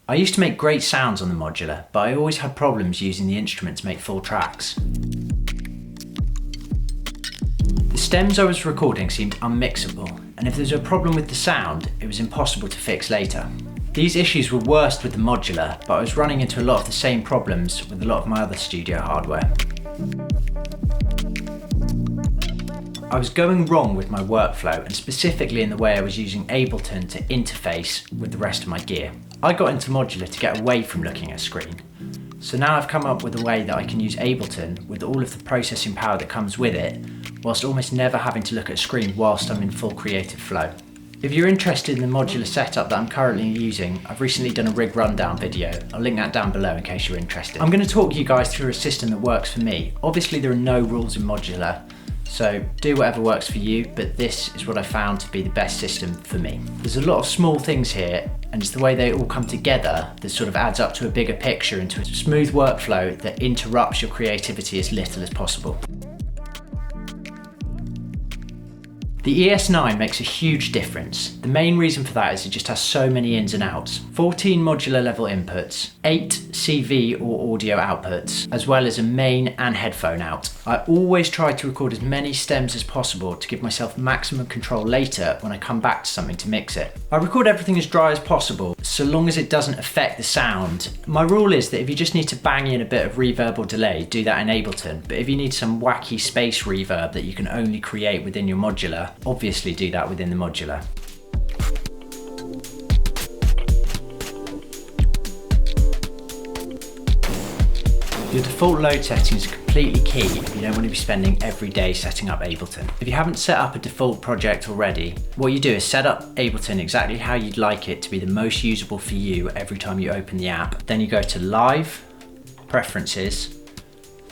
I used to make great sounds on the modular, but I always had problems using the instrument to make full tracks. The stems I was recording seemed unmixable, and if there was a problem with the sound, it was impossible to fix later. These issues were worst with the modular, but I was running into a lot of the same problems with a lot of my other studio hardware. I was going wrong with my workflow, and specifically in the way I was using Ableton to interface with the rest of my gear. I got into modular to get away from looking at a screen. So now I've come up with a way that I can use Ableton with all of the processing power that comes with it, whilst almost never having to look at a screen whilst I'm in full creative flow. If you're interested in the modular setup that I'm currently using, I've recently done a rig rundown video. I'll link that down below in case you're interested. I'm going to talk you guys through a system that works for me. Obviously there are no rules in modular, so do whatever works for you, but this is what I found to be the best system for me. There's a lot of small things here, and it's the way they all come together that sort of adds up to a bigger picture, into a smooth workflow that interrupts your creativity as little as possible. The ES9 makes a huge difference. The main reason for that is it just has so many ins and outs. 14 modular level inputs, 8 CV or audio outputs, as well as a main and headphone out. I always try to record as many stems as possible to give myself maximum control later when I come back to something to mix it. I record everything as dry as possible, so long as it doesn't affect the sound. My rule is that if you just need to bang in a bit of reverb or delay, do that in Ableton, but if you need some wacky space reverb that you can only create within your modular, obviously do that within the modular. Your default load settings are completely key if you don't want to be spending every day setting up Ableton. If you haven't set up a default project already, what you do is set up Ableton exactly how you'd like it to be the most usable for you every time you open the app. Then you go to Live, Preferences,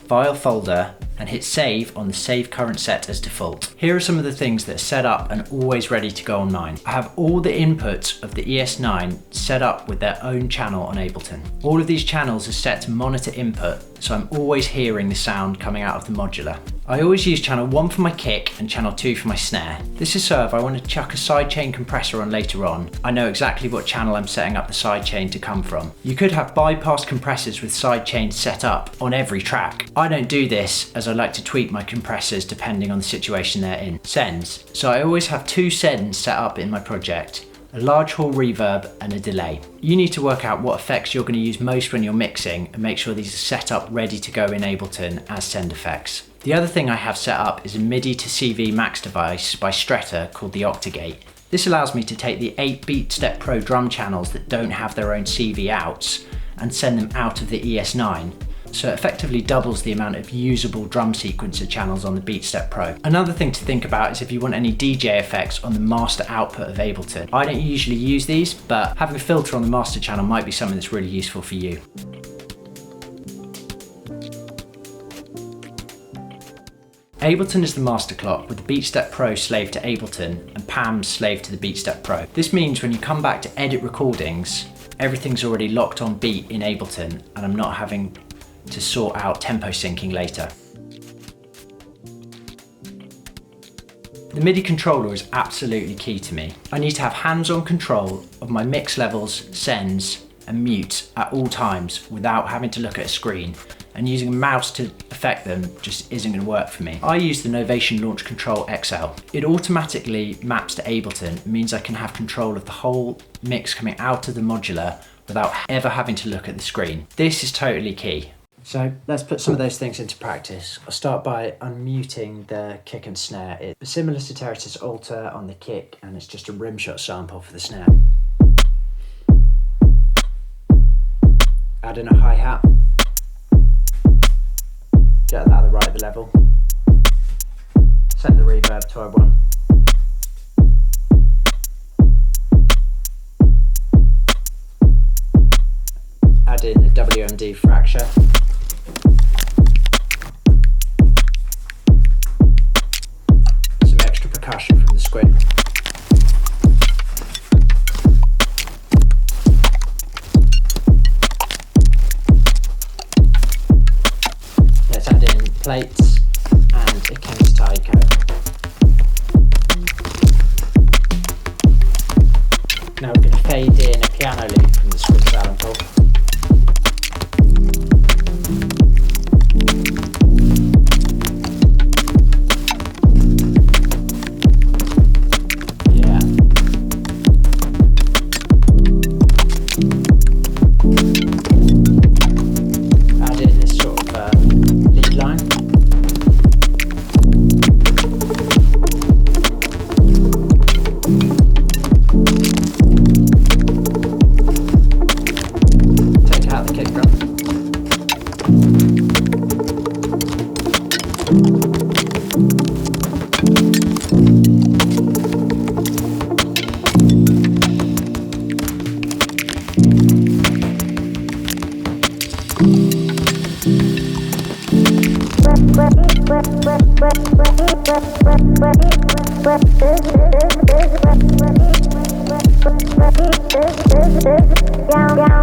File Folder, and hit Save on the Save Current Set as default. Here are some of the things that are set up and always ready to go on mine. I have all the inputs of the ES9 set up with their own channel on Ableton. All of these channels are set to monitor input, so I'm always hearing the sound coming out of the modular. I always use channel 1 for my kick and channel 2 for my snare. This is so if I want to chuck a sidechain compressor on later on, I know exactly what channel I'm setting up the sidechain to come from. You could have bypass compressors with sidechains set up on every track. I don't do this, as I like to tweak my compressors depending on the situation they're in. Sends. So I always have 2 sends set up in my project, a large hall reverb and a delay. You need to work out what effects you're going to use most when you're mixing and make sure these are set up ready to go in Ableton as send effects. The other thing I have set up is a MIDI to CV max device by Stretta called the Octagate. This allows me to take the 8 BeatStep Pro drum channels that don't have their own CV outs and send them out of the ES9. So it effectively doubles the amount of usable drum sequencer channels on the BeatStep Pro. Another thing to think about is if you want any DJ effects on the master output of Ableton. I don't usually use these, but having a filter on the master channel might be something that's really useful for you. Ableton is the master clock, with the BeatStep Pro slave to Ableton and PAM slave to the BeatStep Pro. This means when you come back to edit recordings, everything's already locked on beat in Ableton and I'm not having to sort out tempo syncing later. The MIDI controller is absolutely key to me. I need to have hands-on control of my mix levels, sends, and mutes at all times without having to look at a screen, and using a mouse to affect them just isn't going to work for me. I use the Novation Launch Control XL. It automatically maps to Ableton, means I can have control of the whole mix coming out of the modular without ever having to look at the screen. This is totally key. So let's put some of those things into practice. I'll start by unmuting the kick and snare. It's similar to Terrace's Alter on the kick, and it's just a rimshot sample for the snare. Add in a hi-hat. Get that right at the level. Set the reverb to I1. Add in the WMD fracture. Some extra percussion from the squid. Let's add in plates and a Ken's taiko. Now we're going to fade in a piano loop from the squid sample. Yeah.